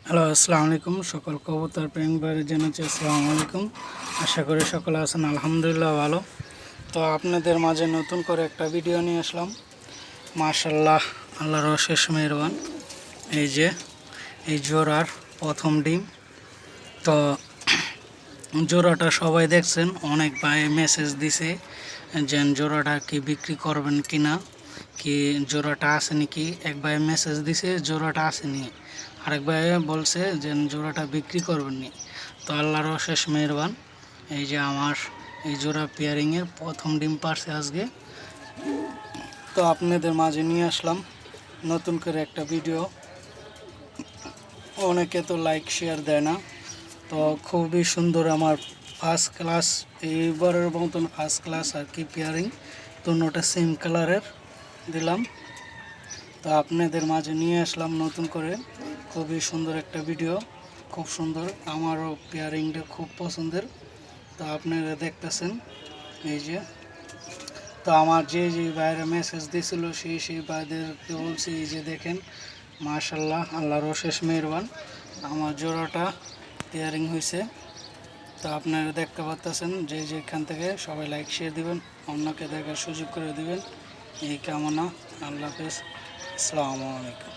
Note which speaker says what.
Speaker 1: Hello, আসসালামু আলাইকুম। সকল কবুতর প্রেমী ভাইদের জানাচ্ছি আসসালামু আলাইকুম। আশা করি সকলে আছেন আলহামদুলিল্লাহ ভালো। তো আপনাদের মাঝে নতুন করে একটা ভিডিও নিয়ে আসলাম। মাশাআল্লাহ, আল্লাহর অশেষ মেহেরবান। এই যে এই জোড়ার প্রথম ডিম। তো জোড়াটা সবাই দেখছেন, অনেক ভাই মেসেজ দিছে যে জোড়াটা কি বিক্রি করবেন কিনা, কি জোড়াটা আসেনি। কি এক ভাই মেসেজ দিছে জোড়াটা আসেনি, আরেক ভাই বলছে যে জোড়াটা বিক্রি করবেন নি। তো আল্লাহর অশেষ মেহেরবান, এই যে আমার এই জোড়া পেয়ারিংয়ের প্রথম ডিম পারছে আজকে। তো আপনাদের মাঝে নিয়ে আসলাম নতুন করে একটা ভিডিও। অনেকে তো লাইক শেয়ার দেয় না, তো খুবই সুন্দর আমার ফার্স্ট ক্লাস, এইবারের মতন ফার্স্ট ক্লাস আর কি পেয়ারিং। দুটোটা সেম কালারের দিলাম। তো আপনাদের মাঝে নিয়ে আসলাম নতুন করে খুবই সুন্দর একটা ভিডিও। খুব সুন্দর, আমারও পেয়ারিংটা খুব পছন্দের। তো আপনারা দেখতেছেন এই যে। তো আমার যে বাইরে মেসেজ দিয়েছিল সেই ভাইদেরকে বলছি, এই যে দেখেন মাশাআল্লাহ, আল্লাহর অশেষ মেহেরবান, আমার জোড়াটা পেয়ারিং হয়েছে। তো আপনারা দেখতে পাচ্ছেন, যে যেখান থেকে সবাই লাইক শেয়ার দিবেন, অন্যকে দেখার সুযোগ করে দিবেন, এই কামনা। আল্লাহ হাফেজ, আসসালামু আলাইকুম।